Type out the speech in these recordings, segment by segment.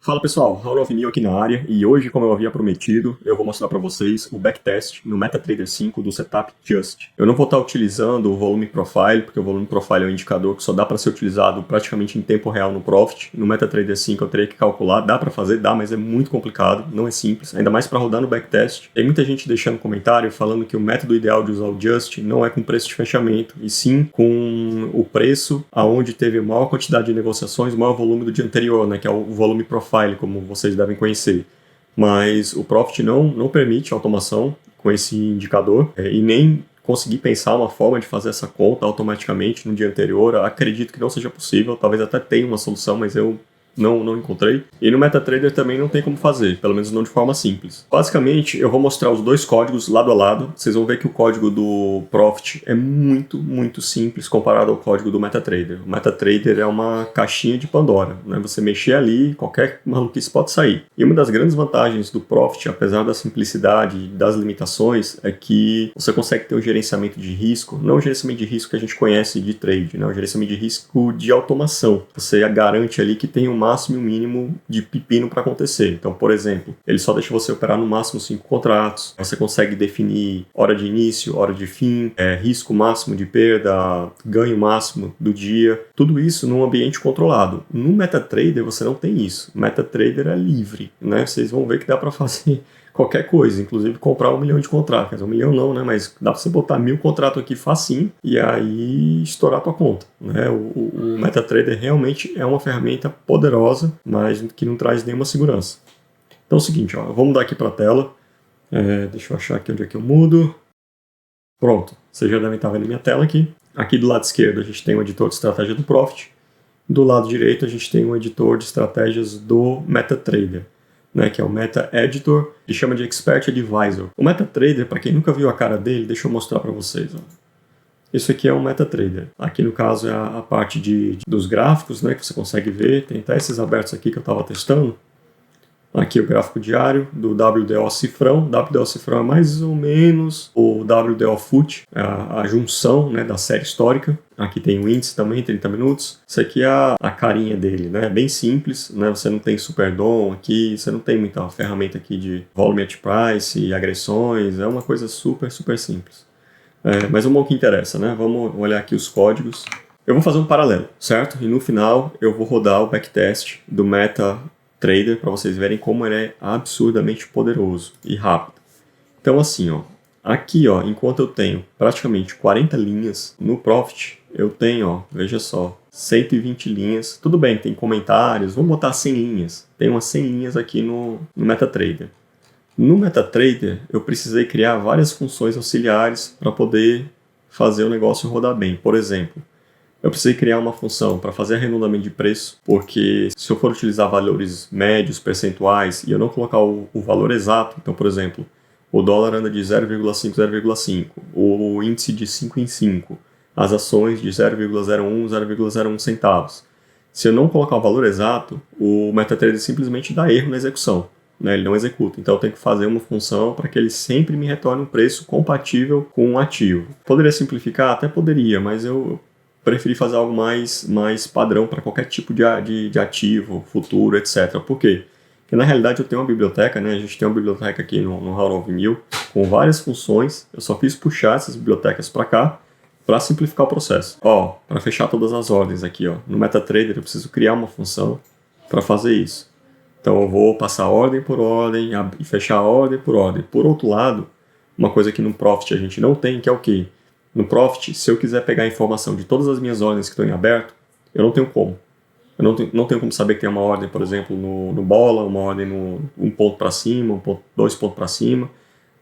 Fala pessoal, Raul 9000 aqui na área e hoje, como eu havia prometido, eu vou mostrar para vocês o backtest no MetaTrader 5 do Setup Just. Eu não vou estar utilizando o Volume Profile, porque o Volume Profile é um indicador que só dá para ser utilizado praticamente em tempo real no Profit. No MetaTrader 5 eu teria que calcular, dá para fazer, dá, mas é muito complicado, não é simples, ainda mais para rodar no backtest. Tem muita gente deixando comentário falando que o método ideal de usar o Just não é com preço de fechamento, e sim com o preço aonde teve maior quantidade de negociações, maior volume do dia anterior, né, que é o Volume Profile, como vocês devem conhecer. Mas o Profit não permite automação com esse indicador e nem consegui pensar uma forma de fazer essa conta automaticamente no dia anterior. Acredito que não seja possível, talvez até tenha uma solução, mas eu não encontrei. E no MetaTrader também não tem como fazer, pelo menos não de forma simples. Basicamente, eu vou mostrar os dois códigos lado a lado. Vocês vão ver que o código do Profit é muito simples comparado ao código do MetaTrader. O MetaTrader é uma caixinha de Pandora, né? Você mexer ali, qualquer maluquice pode sair. E uma das grandes vantagens do Profit, apesar da simplicidade e das limitações, é que você consegue ter um gerenciamento de risco, não o gerenciamento de risco que a gente conhece de trade, né? O gerenciamento de risco de automação. Você garante ali que tem um máximo e um mínimo de pepino para acontecer. Então, por exemplo, ele só deixa você operar no máximo 5 contratos, você consegue definir hora de início, hora de fim, risco máximo de perda, ganho máximo do dia, tudo isso num ambiente controlado. No MetaTrader você não tem isso. O MetaTrader é livre, né? Vocês vão ver que dá para fazer qualquer coisa, inclusive comprar 1 milhão de contratos. Quer dizer, 1 milhão não, né? Mas dá para você botar 1000 contratos aqui facinho e aí estourar a tua conta, né? O MetaTrader realmente é uma ferramenta poderosa, mas que não traz nenhuma segurança. Então é o seguinte, ó, vamos mudar aqui para a tela. Deixa eu achar aqui onde é que eu mudo. Pronto, vocês já devem estar vendo minha tela aqui. Aqui do lado esquerdo a gente tem o editor de estratégia do Profit. Do lado direito a gente tem o editor de estratégias do MetaTrader, né, que é o Meta Editor, e chama de Expert Advisor. O MetaTrader, para quem nunca viu a cara dele, deixa eu mostrar para vocês. Ó. Isso aqui é um MetaTrader. Aqui no caso é a parte dos gráficos, né, que você consegue ver. Tem até esses abertos aqui que eu estava testando. Aqui o gráfico diário do WDO Cifrão. O WDO Cifrão é mais ou menos o WDO FUT, a junção, né, da série histórica. Aqui tem o índice também, 30 minutos. Isso aqui é a carinha dele, né? É bem simples, né? Você não tem Superdom aqui, você não tem muita ferramenta aqui de volume at price e agressões. É uma coisa super simples. Mas vamos ao que interessa, né? Vamos olhar aqui os códigos. Eu vou fazer um paralelo, certo? E no final eu vou rodar o backtest do MetaTrader para vocês verem como ele é absurdamente poderoso e rápido. Então assim, ó, aqui, ó, enquanto eu tenho praticamente 40 linhas no Profit, eu tenho, ó, veja só, 120 linhas. Tudo bem, tem comentários, vamos botar 100 linhas. Tem umas 100 linhas aqui no MetaTrader. No MetaTrader, eu precisei criar várias funções auxiliares para poder fazer o negócio rodar bem. Por exemplo, eu precisei criar uma função para fazer arredondamento de preço, porque se eu for utilizar valores médios, percentuais, e eu não colocar o valor exato, então, por exemplo, o dólar anda de 0,5, 0,5, o índice de 5 em 5, as ações de 0,01, 0,01 centavos. Se eu não colocar o valor exato, o MetaTrader simplesmente dá erro na execução, né? Ele não executa. Então eu tenho que fazer uma função para que ele sempre me retorne um preço compatível com um ativo. Poderia simplificar? Até poderia, mas eu preferi fazer algo mais padrão para qualquer tipo de ativo, futuro, etc. Por quê? Porque na realidade eu tenho uma biblioteca, né? A gente tem uma biblioteca aqui no Raul 9000 com várias funções. Eu só fiz puxar essas bibliotecas para cá para simplificar o processo. Ó, para fechar todas as ordens aqui, ó, no MetaTrader eu preciso criar uma função para fazer isso. Então eu vou passar ordem por ordem e fechar ordem por ordem. Por outro lado, uma coisa que no Profit a gente não tem, que é o quê? No Profit, se eu quiser pegar a informação de todas as minhas ordens que estão em aberto, eu não tenho como. Eu não tenho como saber que tem uma ordem, por exemplo, no bola, uma ordem no 1 ponto para cima, 2 pontos para cima.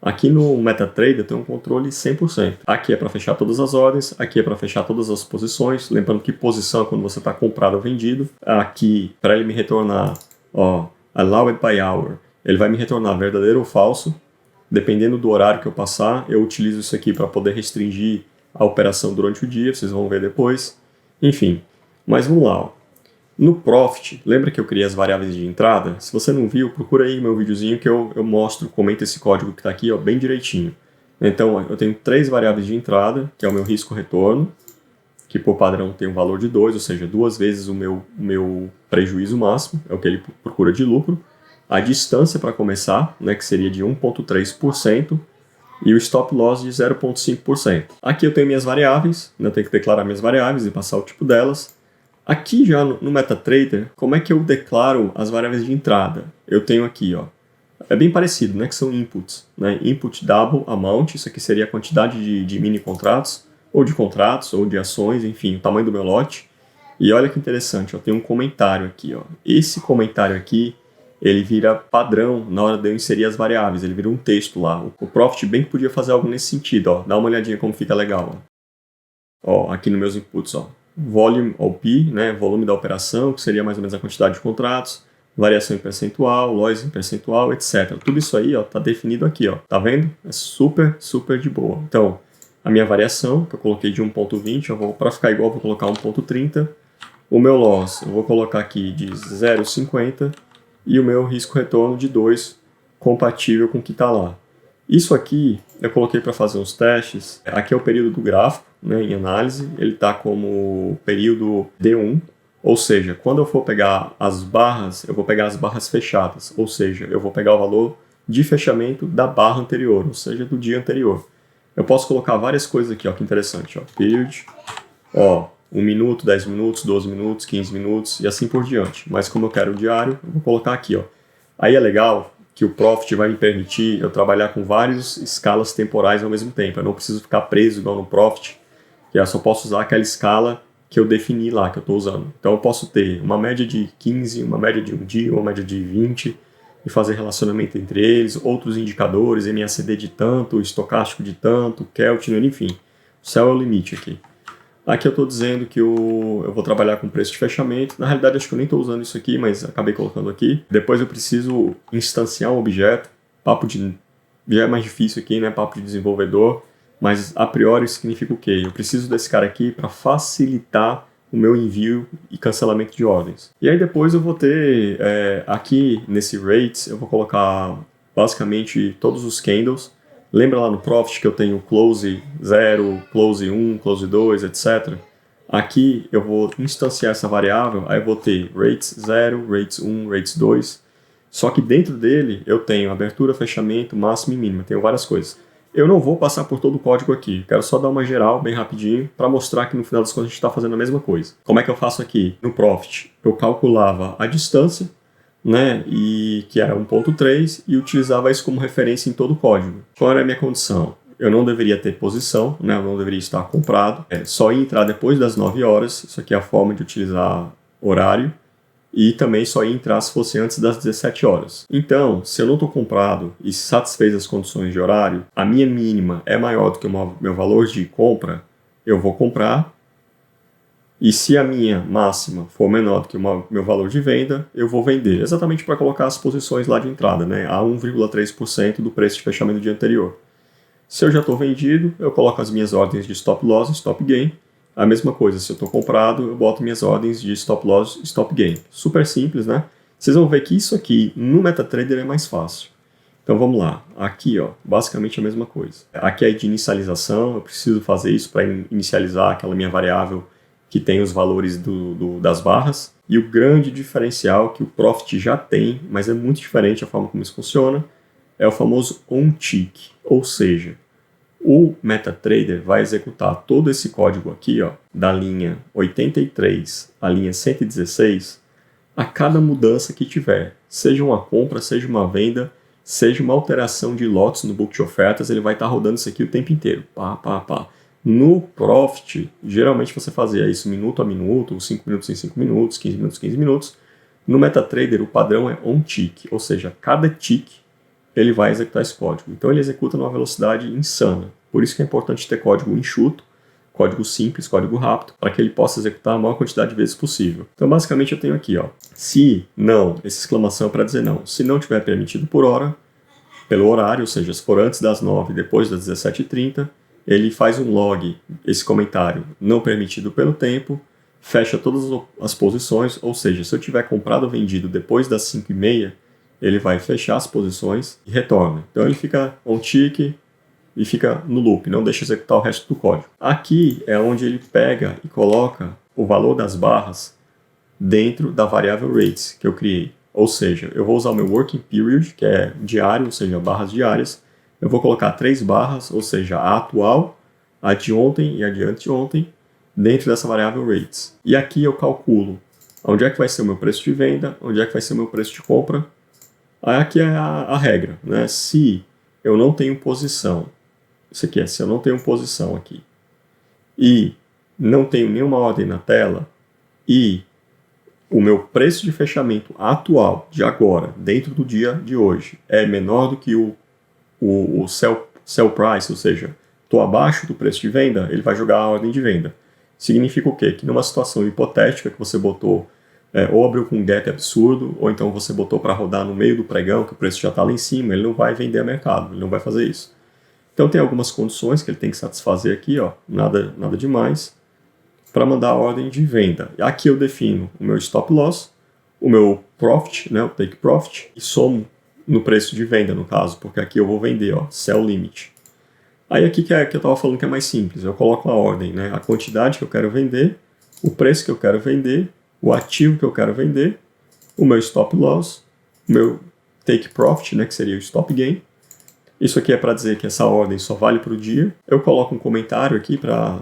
Aqui no MetaTrader eu tenho um controle 100%. Aqui é para fechar todas as ordens, aqui é para fechar todas as posições. Lembrando que posição é quando você está comprado ou vendido. Aqui, para ele me retornar, ó, allowed by hour, ele vai me retornar verdadeiro ou falso. Dependendo do horário que eu passar, eu utilizo isso aqui para poder restringir a operação durante o dia, vocês vão ver depois. Enfim, mas vamos lá. Ó. No Profit, lembra que eu criei as variáveis de entrada? Se você não viu, procura aí meu videozinho que eu mostro, comento esse código que está aqui, ó, bem direitinho. Então, eu tenho 3 variáveis de entrada, que é o meu risco-retorno. que por padrão tem um valor de 2, ou seja, 2 vezes o meu prejuízo máximo, é o que ele procura de lucro. A distância para começar, né, que seria de 1,3%, e o stop loss de 0,5%. Aqui eu tenho minhas variáveis, né, eu tenho que declarar minhas variáveis e passar o tipo delas. Aqui já no MetaTrader, como é que eu declaro as variáveis de entrada? Eu tenho aqui, ó, é bem parecido, né, que são inputs, né, input double amount, isso aqui seria a quantidade de mini contratos, ou de contratos, ou de ações, enfim, o tamanho do meu lote. E olha que interessante, eu tenho um comentário aqui, ó. Esse comentário aqui, ele vira padrão na hora de eu inserir as variáveis, ele vira um texto lá. O Profit bem que podia fazer algo nesse sentido, ó. Dá uma olhadinha como fica legal, ó. Ó, aqui nos meus inputs, ó. Volume OP, né, volume da operação, que seria mais ou menos a quantidade de contratos, variação em percentual, loss em percentual, etc. Tudo isso aí, ó, tá definido aqui, ó. Tá vendo? É super, super de boa. Então, a minha variação, que eu coloquei de 1,20, para ficar igual, eu vou colocar 1,30. O meu loss, eu vou colocar aqui de 0,50 e o meu risco-retorno de 2, compatível com o que está lá. Isso aqui eu coloquei para fazer uns testes. Aqui é o período do gráfico, né, em análise. Ele está como período D1, ou seja, quando eu for pegar as barras, eu vou pegar as barras fechadas, ou seja, eu vou pegar o valor de fechamento da barra anterior, ou seja, do dia anterior. Eu posso colocar várias coisas aqui, ó, que interessante, ó, period, ó, 1 minuto, 10 minutos, 12 minutos, 15 minutos e assim por diante. Mas como eu quero o diário, eu vou colocar aqui, ó. Aí é legal que o Profit vai me permitir eu trabalhar com várias escalas temporais ao mesmo tempo. Eu não preciso ficar preso igual no Profit, que eu só posso usar aquela escala que eu defini lá, que eu estou usando. Então eu posso ter uma média de 15, uma média de um dia, uma média de 20, e fazer relacionamento entre eles, outros indicadores, MACD de tanto, estocástico de tanto, Keltner, enfim. O céu é o limite aqui. Aqui eu estou dizendo que eu vou trabalhar com preço de fechamento. Na realidade, acho que eu nem estou usando isso aqui, mas acabei colocando aqui. Depois eu preciso instanciar um objeto. Já é mais difícil aqui, né? Papo de desenvolvedor. Mas a priori significa o quê? Eu preciso desse cara aqui para facilitar o meu envio e cancelamento de ordens. E aí depois eu vou ter, aqui nesse rates, eu vou colocar basicamente todos os candles. Lembra lá no Profit que eu tenho close 0, close 1, close 2, etc. Aqui eu vou instanciar essa variável, aí eu vou ter rates 0, rates 1, rates 2. Só que dentro dele eu tenho abertura, fechamento, máximo e mínimo, tenho várias coisas. Eu não vou passar por todo o código aqui, quero só dar uma geral bem rapidinho para mostrar que no final das contas a gente está fazendo a mesma coisa. Como é que eu faço aqui? No Profit eu calculava a distância, né, e que era 1.3, e utilizava isso como referência em todo o código. Qual era a minha condição? Eu não deveria ter posição, né, eu não deveria estar comprado, só ia entrar depois das 9 horas, isso aqui é a forma de utilizar horário, e também só ia entrar se fosse antes das 17 horas. Então, se eu não estou comprado e satisfez as condições de horário, a minha mínima é maior do que o meu valor de compra, eu vou comprar. E se a minha máxima for menor do que o meu valor de venda, eu vou vender. Exatamente para colocar as posições lá de entrada, né? A 1,3% do preço de fechamento do dia anterior. Se eu já estou vendido, eu coloco as minhas ordens de stop loss e stop gain. A mesma coisa, se eu estou comprado, eu boto minhas ordens de stop loss e stop gain. Super simples, né? Vocês vão ver que isso aqui no MetaTrader é mais fácil. Então vamos lá. Aqui, ó, basicamente a mesma coisa. Aqui é de inicialização, eu preciso fazer isso para inicializar aquela minha variável que tem os valores das barras. E o grande diferencial que o Profit já tem, mas é muito diferente a forma como isso funciona, é o famoso on-tick. Ou seja, o MetaTrader vai executar todo esse código aqui, ó, da linha 83 à linha 116, a cada mudança que tiver. Seja uma compra, seja uma venda, seja uma alteração de lotes no book de ofertas, ele vai estar rodando isso aqui o tempo inteiro. Pá, pá, pá. No Profit, geralmente você fazia isso minuto a minuto, 5 minutos em 5 minutos, 15 minutos em 15 minutos. No MetaTrader, o padrão é on-tick, ou seja, cada tick ele vai executar esse código. Então ele executa numa velocidade insana. Por isso que é importante ter código enxuto, código simples, código rápido, para que ele possa executar a maior quantidade de vezes possível. Então basicamente eu tenho aqui, ó, se não, essa exclamação é para dizer não, se não tiver permitido por hora, pelo horário, ou seja, se for antes das 9 depois das 17h30, ele faz um log, esse comentário não permitido pelo tempo, fecha todas as posições, ou seja, se eu tiver comprado ou vendido depois das 5h30, ele vai fechar as posições e retorna. Então ele fica on tick, e fica no loop, não deixa executar o resto do código. Aqui é onde ele pega e coloca o valor das barras dentro da variável rates que eu criei. Ou seja, eu vou usar o meu working period, que é diário, ou seja, barras diárias. Eu vou colocar 3 barras, ou seja, a atual, a de ontem e a de anteontem, dentro dessa variável rates. E aqui eu calculo onde é que vai ser o meu preço de venda, onde é que vai ser o meu preço de compra. Aí aqui é a regra, né? Se eu não tenho posição, isso aqui é se eu não tenho posição aqui, e não tenho nenhuma ordem na tela, e o meu preço de fechamento atual, de agora, dentro do dia de hoje, é menor do que o sell price, ou seja, estou abaixo do preço de venda, ele vai jogar a ordem de venda. Significa o quê? Que numa situação hipotética que você botou, ou abriu com um gap absurdo, ou então você botou para rodar no meio do pregão, que o preço já está lá em cima, ele não vai vender a mercado, ele não vai fazer isso. Então tem algumas condições que ele tem que satisfazer aqui, ó, nada demais, para mandar a ordem de venda. Aqui eu defino o meu stop loss, o meu profit, né, o take profit, e somo no preço de venda, no caso, porque aqui eu vou vender, ó, sell limit. Aí aqui que eu estava falando que é mais simples, eu coloco a ordem, né, a quantidade que eu quero vender, o preço que eu quero vender, o ativo que eu quero vender, o meu stop loss, o meu take profit, né, que seria o stop gain. Isso aqui é para dizer que essa ordem só vale para o dia. Eu coloco um comentário aqui para...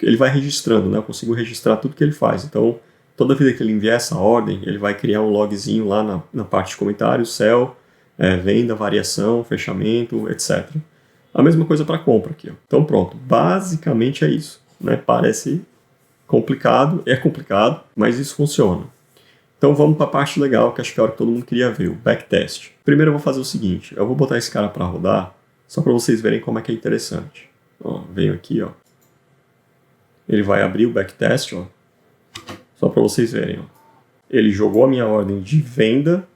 Ele vai registrando, né? Eu consigo registrar tudo que ele faz. Então, toda vez que ele enviar essa ordem, ele vai criar um logzinho lá na parte de comentários, sell, venda, variação, fechamento, etc. A mesma coisa para compra aqui, ó. Então, pronto. Basicamente é isso, né? Parece complicado, é complicado, mas isso funciona. Então vamos para a parte legal, que acho que é a hora que todo mundo queria ver, o backtest. Primeiro eu vou fazer o seguinte, eu vou botar esse cara para rodar, só para vocês verem como é que é interessante. Ó, venho aqui, ó. Ele vai abrir o backtest, ó, só para vocês verem. Ó. Ele jogou a minha ordem de venda.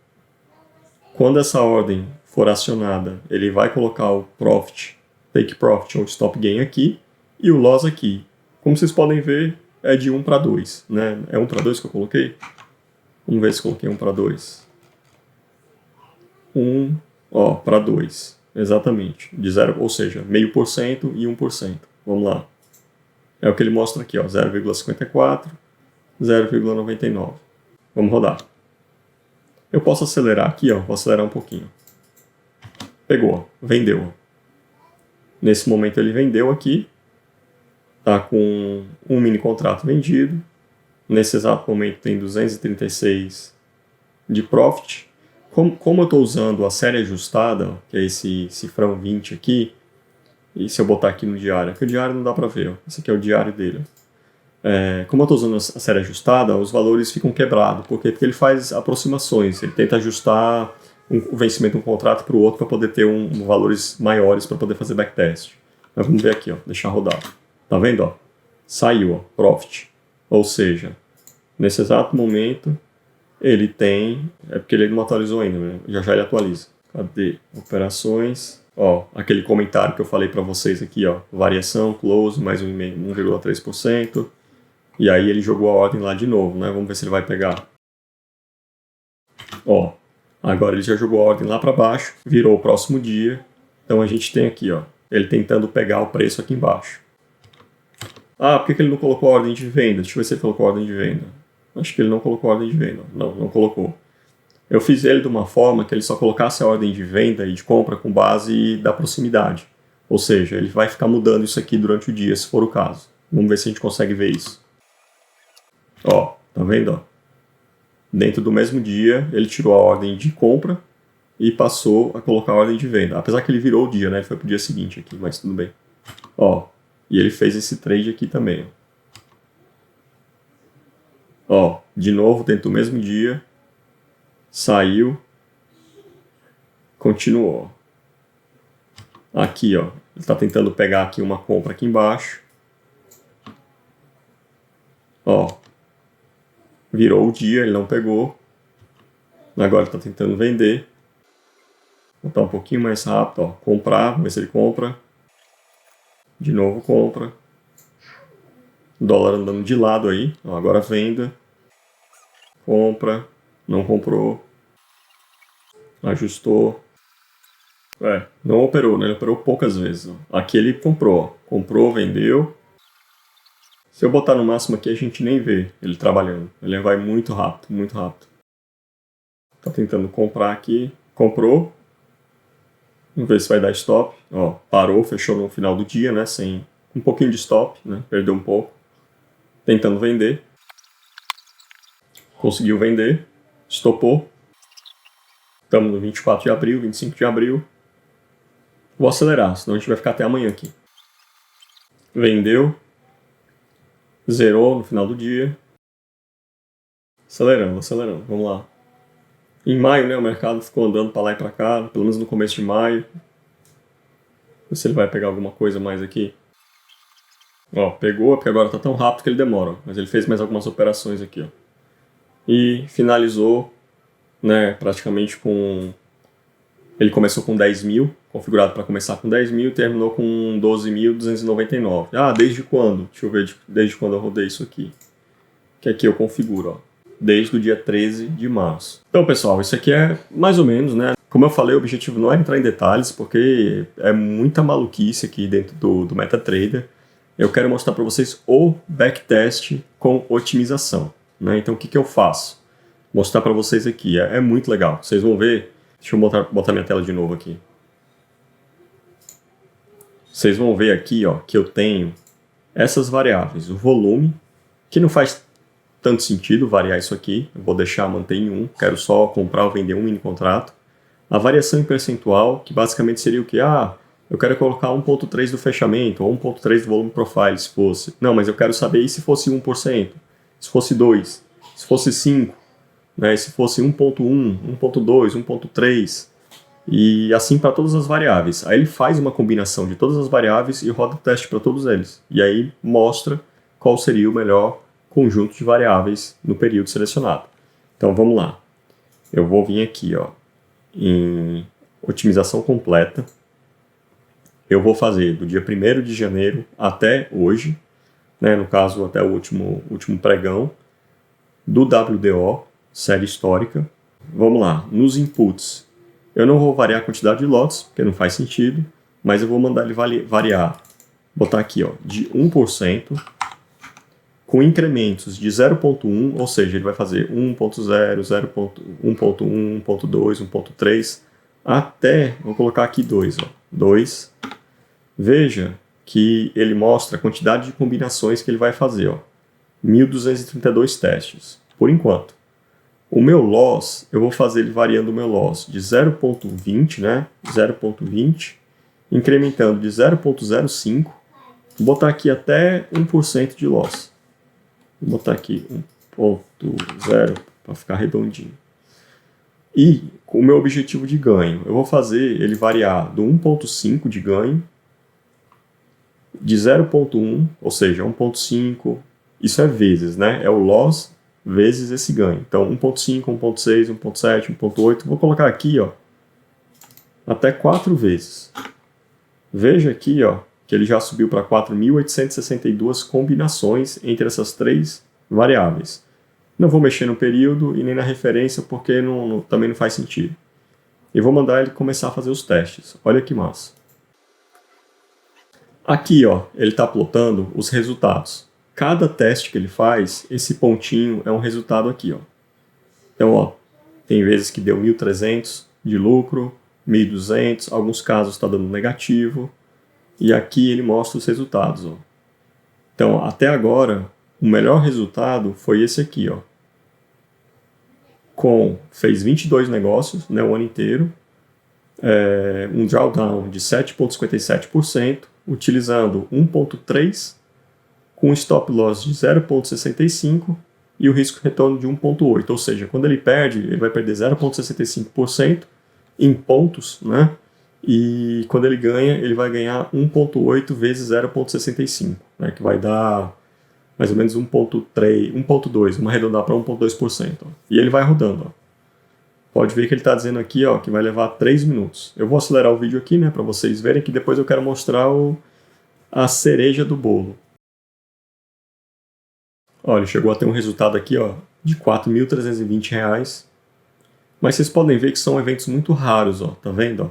Quando essa ordem for acionada, ele vai colocar o profit, take profit ou stop gain aqui, e o loss aqui. Como vocês podem ver, é de 1 para 2. Né? É 1 para 2 que eu coloquei? Vamos ver se coloquei 1 para 2. 1 para 2. Exatamente. De 0, ou seja, 0,5% e 1%. Vamos lá. É o que ele mostra aqui, 0,54, 0,99. Vamos rodar. Eu posso acelerar aqui, vou acelerar um pouquinho. Pegou, vendeu. Nesse momento ele vendeu aqui. Está com um mini contrato vendido. Nesse exato momento tem 236 de profit. Como eu estou usando a série ajustada, que é esse cifrão 20 aqui, e se eu botar aqui no diário, aqui o diário não dá para ver, esse aqui é o diário dele. Como eu estou usando a série ajustada, os valores ficam quebrados. Por quê? Porque ele faz aproximações, ele tenta ajustar o vencimento de um contrato para o outro para poder ter valores maiores para poder fazer backtest. Mas vamos ver aqui, deixar rodar. Tá vendo? Saiu, profit. Ou seja, nesse exato momento, ele tem... É porque ele não atualizou ainda, né? Já ele atualiza. Cadê? Operações. Aquele comentário que eu falei para vocês aqui, variação, close, mais 1,3%. E aí ele jogou a ordem lá de novo, né? Vamos ver se ele vai pegar. Agora ele já jogou a ordem lá para baixo, virou o próximo dia. Então a gente tem aqui, ele tentando pegar o preço aqui embaixo. Por que ele não colocou a ordem de venda? Deixa eu ver se ele colocou a ordem de venda. Acho que ele não colocou a ordem de venda. Não colocou. Eu fiz ele de uma forma que ele só colocasse a ordem de venda e de compra com base da proximidade. Ou seja, ele vai ficar mudando isso aqui durante o dia, se for o caso. Vamos ver se a gente consegue ver isso. Tá vendo? Dentro do mesmo dia, ele tirou a ordem de compra e passou a colocar a ordem de venda. Apesar que ele virou o dia, né? Ele foi pro dia seguinte aqui, mas tudo bem. E ele fez esse trade aqui também. De novo, dentro do mesmo dia, saiu, continuou. Aqui, ele está tentando pegar aqui uma compra aqui embaixo. Virou o dia, ele não pegou. Agora ele está tentando vender. Vou botar um pouquinho mais rápido, comprar, vamos ver se ele compra. De novo compra. Dólar andando de lado aí. Agora venda. Compra. Não comprou. Ajustou. Não operou, né? Ele operou poucas vezes. Ó. Aqui ele comprou, ó. Comprou, vendeu. Se eu botar no máximo aqui, a gente nem vê ele trabalhando. Ele vai muito rápido, muito rápido. Tá tentando comprar aqui. Comprou. Vamos ver se vai dar stop. Ó, parou, fechou no final do dia, né? Sem um pouquinho de stop, né? Perdeu um pouco. Tentando vender. Conseguiu vender. Estopou. Estamos no 24 de abril, 25 de abril. Vou acelerar, senão a gente vai ficar até amanhã aqui. Vendeu. Zerou no final do dia. Acelerando, acelerando. Vamos lá. Em maio, né, o mercado ficou andando para lá e para cá, pelo menos no começo de maio. Ver se ele vai pegar alguma coisa mais aqui. Ó, pegou, porque agora tá tão rápido que ele demora. Ó. Mas ele fez mais algumas operações aqui, ó. E finalizou, né, praticamente com... Ele começou com 10 mil, configurado para começar com 10 mil, e terminou com 12.299. Ah, desde quando? Deixa eu ver desde quando eu rodei isso aqui. Que aqui eu configuro, ó. Desde o dia 13 de março. Então, pessoal, isso aqui é mais ou menos, né? Como eu falei, o objetivo não é entrar em detalhes, porque é muita maluquice aqui dentro do MetaTrader. Eu quero mostrar para vocês o backtest com otimização, né? Então, o que eu faço? Mostrar para vocês aqui. É muito legal. Vocês vão ver. Deixa eu botar minha tela de novo aqui. Vocês vão ver aqui, ó, que eu tenho essas variáveis. O volume, que não faz tanto sentido variar isso aqui. Eu vou deixar, manter em 1. Quero só comprar ou vender um mini contrato. A variação em percentual, que basicamente seria o que? Ah, eu quero colocar 1.3 do fechamento, ou 1.3 do volume profile, se fosse. Não, mas eu quero saber e se fosse 1%, se fosse 2%, se fosse 5%, né? Se fosse 1.1, 1.2, 1.3, e assim para todas as variáveis. Aí ele faz uma combinação de todas as variáveis e roda o teste para todos eles. E aí mostra qual seria o melhor conjunto de variáveis no período selecionado. Então vamos lá. Eu vou vir aqui, ó, em otimização completa. Eu vou fazer do dia 1º de janeiro até hoje, né, no caso até o último pregão, do WDO, série histórica. Vamos lá, nos inputs. Eu não vou variar a quantidade de lotes, porque não faz sentido, mas eu vou mandar ele variar, botar aqui, ó, de 1%, com incrementos de 0.1, ou seja, ele vai fazer 1.0, 1.1, 1.2, 1.3, até, vou colocar aqui 2, ó, 2. Veja que ele mostra a quantidade de combinações que ele vai fazer, ó, 1.232 testes, por enquanto. O meu loss, eu vou fazer ele variando o meu loss de 0.20, né, 0.20, incrementando de 0.05, vou botar aqui até 1% de loss. Vou botar aqui 1.0 para ficar redondinho. E com o meu objetivo de ganho, eu vou fazer ele variar do 1.5 de ganho, de 0.1, ou seja, 1.5, isso é vezes, né? É o loss vezes esse ganho. Então 1.5, 1.6, 1.7, 1.8, vou colocar aqui, ó, até 4 vezes. Veja aqui, ó, que ele já subiu para 4.862 combinações entre essas 3 variáveis. Não vou mexer no período e nem na referência, porque também não faz sentido. E vou mandar ele começar a fazer os testes. Olha que massa. Aqui, ó, ele está plotando os resultados. Cada teste que ele faz, esse pontinho é um resultado aqui, ó. Então, ó, tem vezes que deu 1.300 de lucro, 1.200, alguns casos está dando negativo. E aqui ele mostra os resultados, ó. Então, até agora, o melhor resultado foi esse aqui, ó. Fez 22 negócios, né, o ano inteiro, um drawdown de 7,57%, utilizando 1,3%, com stop loss de 0,65% e o risco retorno de 1,8%. Ou seja, quando ele perde, ele vai perder 0,65% em pontos, né? E quando ele ganha, ele vai ganhar 1,8 vezes 0,65, né? Que vai dar mais ou menos 1,3, 1,2, vamos arredondar para 1,2%. E ele vai rodando, ó. Pode ver que ele está dizendo aqui, ó, que vai levar 3 minutos. Eu vou acelerar o vídeo aqui, né, para vocês verem, que depois eu quero mostrar a cereja do bolo. Olha, ele chegou a ter um resultado aqui, ó, de R$ 4.320. Mas vocês podem ver que são eventos muito raros, ó, tá vendo? Ó?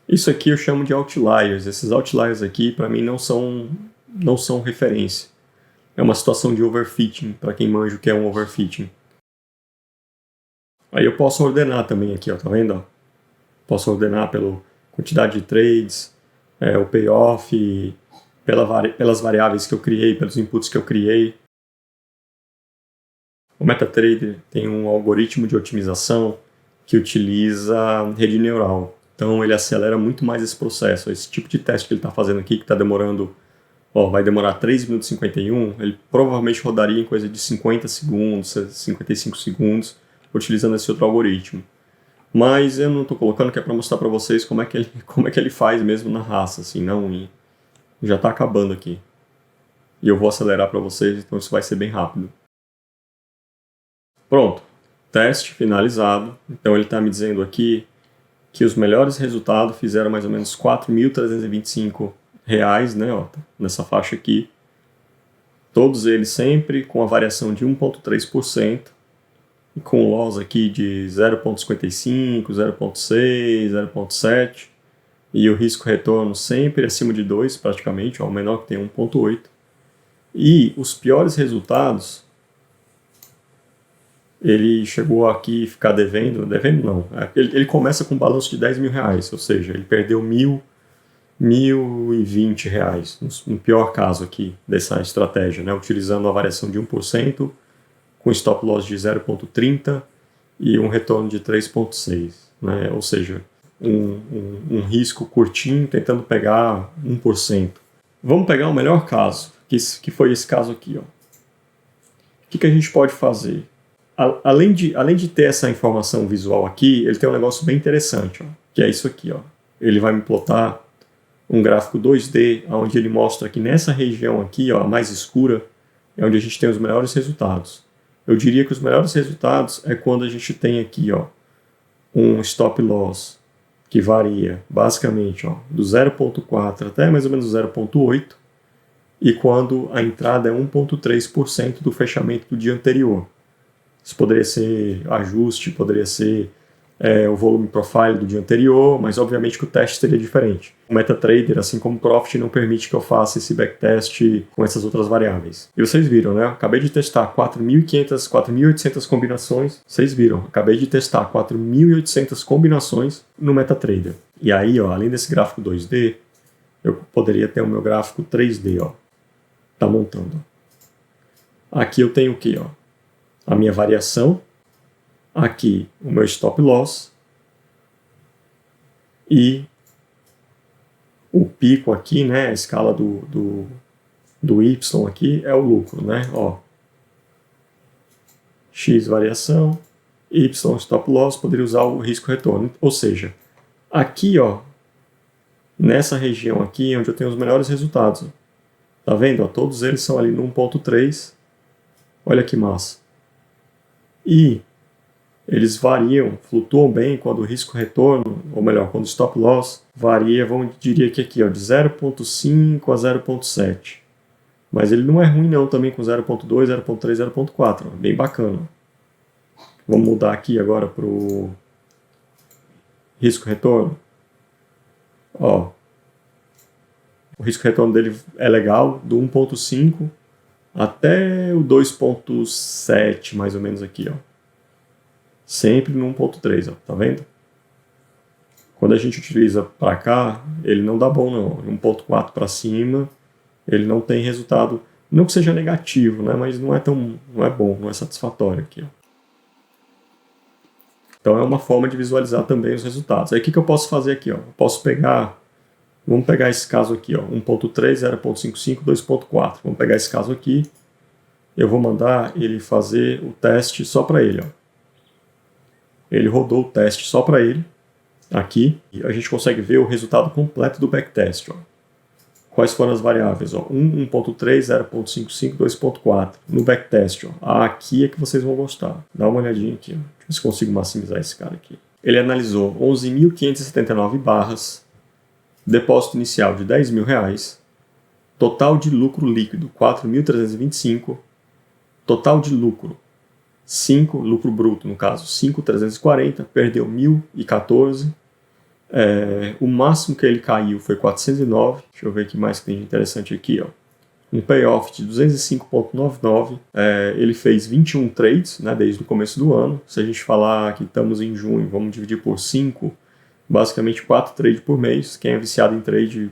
Isso aqui eu chamo de outliers. Esses outliers aqui, para mim, não são referência. É uma situação de overfitting, para quem manja o que é um overfitting. Aí eu posso ordenar também aqui, ó, tá vendo? Posso ordenar pela quantidade de trades, o payoff, pelas variáveis que eu criei, pelos inputs que eu criei. O MetaTrader tem um algoritmo de otimização que utiliza rede neural. Então ele acelera muito mais esse processo. Esse tipo de teste que ele está fazendo aqui, que está demorando, vai demorar 3 minutos e 51, ele provavelmente rodaria em coisa de 50 segundos, 55 segundos, utilizando esse outro algoritmo. Mas eu não estou colocando, que é para mostrar para vocês como é que ele faz mesmo na raça, assim, não já está acabando aqui. E eu vou acelerar para vocês, então isso vai ser bem rápido. Pronto, teste finalizado. Então ele está me dizendo aqui que os melhores resultados fizeram mais ou menos R$ 4.325, né, ó, nessa faixa aqui. Todos eles sempre com a variação de 1,3%, e com loss aqui de 0,55, 0,6, 0,7, e o risco-retorno sempre acima de 2, praticamente, ó, o menor que tem 1,8. E os piores resultados, ele chegou aqui a ficar devendo não, ele começa com um balanço de R$10.000, ou seja, ele perdeu R$1.020, no pior caso aqui dessa estratégia, né, utilizando a variação de 1%, com stop loss de 0,30 e um retorno de 3,6, né, ou seja, um risco curtinho tentando pegar 1%. Vamos pegar o melhor caso, que foi esse caso aqui. Ó. O que a gente pode fazer? Além de ter essa informação visual aqui, ele tem um negócio bem interessante, ó, que é isso aqui. Ó. Ele vai me plotar um gráfico 2D, onde ele mostra que nessa região aqui, ó, a mais escura, é onde a gente tem os melhores resultados. Eu diria que os melhores resultados é quando a gente tem aqui, ó, um stop loss que varia basicamente, ó, do 0,4 até mais ou menos 0,8, e quando a entrada é 1,3% do fechamento do dia anterior. Isso poderia ser ajuste, poderia ser o volume profile do dia anterior, mas obviamente que o teste seria diferente. O MetaTrader, assim como o Profit, não permite que eu faça esse backtest com essas outras variáveis. E vocês viram, né? Acabei de testar 4.500, 4.800 combinações. Vocês viram, acabei de testar 4.800 combinações no MetaTrader. E aí, ó, além desse gráfico 2D, eu poderia ter o meu gráfico 3D, ó. Tá montando. Aqui eu tenho o quê, ó? A minha variação. Aqui o meu stop loss e o pico aqui, né, a escala do Y aqui é o lucro, né, ó. X variação, Y stop loss, poderia usar o risco retorno, ou seja, aqui, ó, nessa região aqui, onde eu tenho os melhores resultados, ó. Tá vendo, ó, todos eles são ali no 1,3, olha que massa. E eles variam, flutuam bem quando o risco-retorno, ou melhor, quando o stop-loss varia, diria que aqui, ó, de 0,5 a 0,7. Mas ele não é ruim não também com 0,2, 0,3, 0,4. Bem bacana. Vamos mudar aqui agora para o risco-retorno. Ó, o risco-retorno dele é legal, do 1,5 até o 2,7, mais ou menos aqui, ó. Sempre no 1,3, ó, tá vendo? Quando a gente utiliza para cá, ele não dá bom não. 1,4 para cima, ele não tem resultado, não que seja negativo, né, mas não é bom, não é satisfatório aqui, ó. Então é uma forma de visualizar também os resultados. Aí o que eu posso fazer aqui, ó? Eu posso vamos pegar esse caso aqui, ó, 1,3, 0,55, 2,4. Vamos pegar esse caso aqui. Eu vou mandar ele fazer o teste só para ele, ó. Ele rodou o teste só para ele, aqui, e a gente consegue ver o resultado completo do backtest. Ó. Quais foram as variáveis? Ó? 1,3, 0,55, 2,4. No backtest, ó. Aqui é que vocês vão gostar. Dá uma olhadinha aqui. Ó. Deixa eu ver se consigo maximizar esse cara aqui. Ele analisou 11.579 barras, depósito inicial de R$10.000, total de lucro líquido 4.325, total de lucro 5, lucro bruto no caso, 5.340, perdeu 1.014 O máximo que ele caiu foi 409. Deixa eu ver o que mais que tem de interessante aqui, ó. Um payoff de 205,99. Ele fez 21 trades, né, desde o começo do ano. Se a gente falar que estamos em junho, vamos dividir por 5, basicamente 4 trades por mês. Quem é viciado em trade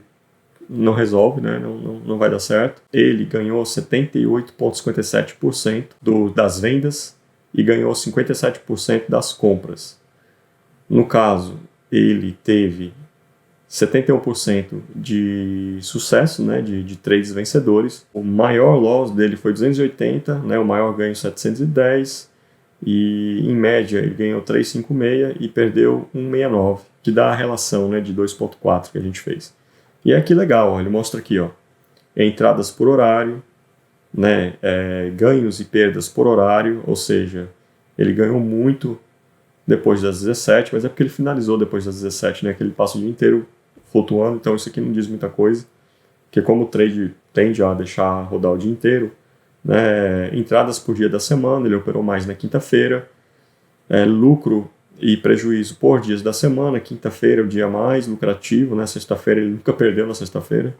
não resolve, né, não vai dar certo. Ele ganhou 78,57% das vendas e ganhou 57% das compras. No caso, ele teve 71% de sucesso, né, de trades vencedores. O maior loss dele foi 280, né, o maior ganho 710, e em média ele ganhou 356 e perdeu 169, que dá a relação, né, de 2,4 que a gente fez. E aqui legal, ó, ele mostra aqui, ó, entradas por horário, né, ganhos e perdas por horário, ou seja, ele ganhou muito depois das 17, mas é porque ele finalizou depois das 17, né, que ele passa o dia inteiro flutuando, então isso aqui não diz muita coisa, porque como o trade tende a deixar rodar o dia inteiro, né, entradas por dia da semana, ele operou mais na quinta-feira, lucro e prejuízo por dias da semana, quinta-feira é o dia mais lucrativo, né, sexta-feira ele nunca perdeu na sexta-feira,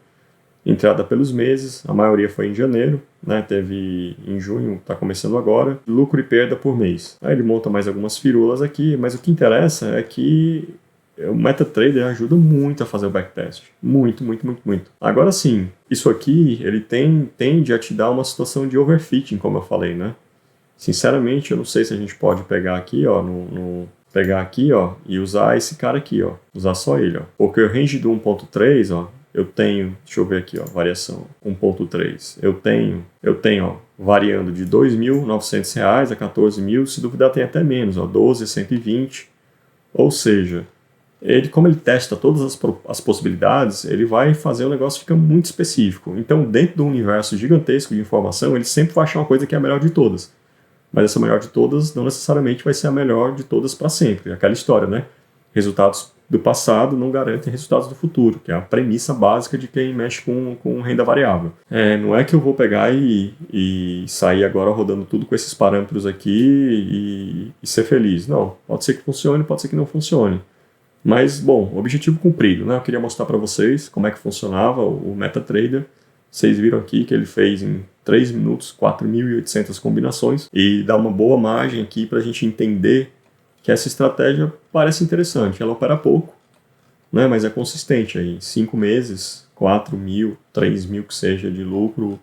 entrada pelos meses, a maioria foi em janeiro, né, teve em junho, está começando agora, lucro e perda por mês. Aí ele monta mais algumas firulas aqui, mas o que interessa é que o MetaTrader ajuda muito a fazer o backtest. Muito, muito, muito, muito. Agora sim, isso aqui, ele tende a te dar uma situação de overfitting, como eu falei, né? Sinceramente, eu não sei se a gente pode pegar aqui, ó, pegar aqui, ó, e usar esse cara aqui, ó. Usar só ele, ó. Porque o range do 1.3, ó, eu tenho, deixa eu ver aqui, ó, variação 1.3. Eu tenho, ó, variando de R$ 2.900 a 14.000, se duvidar tem até menos, ó, 12.120. Ou seja, como ele testa todas as possibilidades, ele vai fazer o negócio ficar muito específico. Então, dentro do universo gigantesco de informação, ele sempre vai achar uma coisa que é a melhor de todas. Mas essa melhor de todas não necessariamente vai ser a melhor de todas para sempre. Aquela história, né? Resultados do passado não garantem resultados do futuro, que é a premissa básica de quem mexe com renda variável. Não é que eu vou pegar e sair agora rodando tudo com esses parâmetros aqui e ser feliz. Não, pode ser que funcione, pode ser que não funcione. Mas, bom, objetivo cumprido, né? Eu queria mostrar para vocês como é que funcionava o MetaTrader. Vocês viram aqui que ele fez em 3 minutos 4.800 combinações e dá uma boa margem aqui para a gente entender que essa estratégia parece interessante. Ela opera pouco, né? Mas é consistente aí. 5 meses, 4.000, 3.000 que seja de lucro,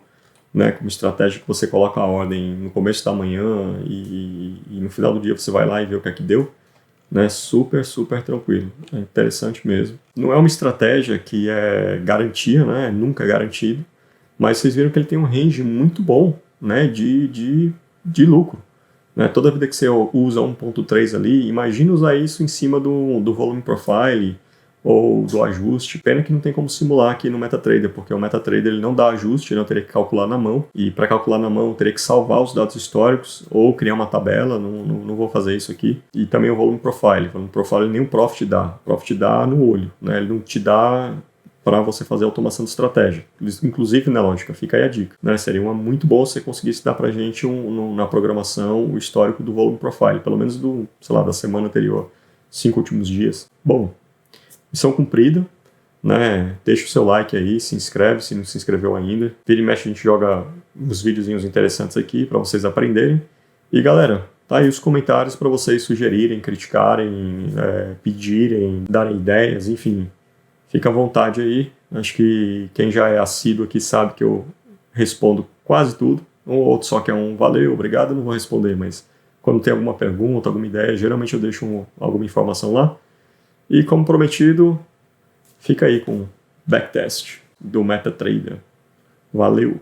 né? Como estratégia que você coloca a ordem no começo da manhã e no final do dia você vai lá e vê o que é que deu. Né, super, super tranquilo. É interessante mesmo. Não é uma estratégia que é garantia, né, nunca é garantido, mas vocês viram que ele tem um range muito bom, né, de lucro. Né? Toda vida que você usa 1.3 ali, imagina usar isso em cima do volume profile ou do ajuste. Pena que não tem como simular aqui no MetaTrader, porque o MetaTrader ele não dá ajuste, eu teria que calcular na mão, e para calcular na mão eu teria que salvar os dados históricos ou criar uma tabela, não vou fazer isso aqui. E também o volume profile. O volume profile nem o Profit dá. O Profit dá no olho, né? Ele não te dá para você fazer automação de estratégia. Inclusive, na lógica, fica aí a dica. Né? Seria muito bom se você conseguisse dar para a gente na programação o histórico do volume profile, pelo menos da semana anterior, 5 últimos dias. Bom, missão cumprida, né? Deixa o seu like aí, se inscreve se não se inscreveu ainda. Vira e mexe, a gente joga uns videozinhos interessantes aqui para vocês aprenderem. E galera, tá aí os comentários para vocês sugerirem, criticarem, pedirem, darem ideias, enfim. Fica à vontade aí. Acho que quem já é assíduo aqui sabe que eu respondo quase tudo. Um ou outro só que é um valeu, obrigado, eu não vou responder, mas quando tem alguma pergunta, alguma ideia, geralmente eu deixo alguma informação lá. E como prometido, fica aí com o backtest do MetaTrader. Valeu!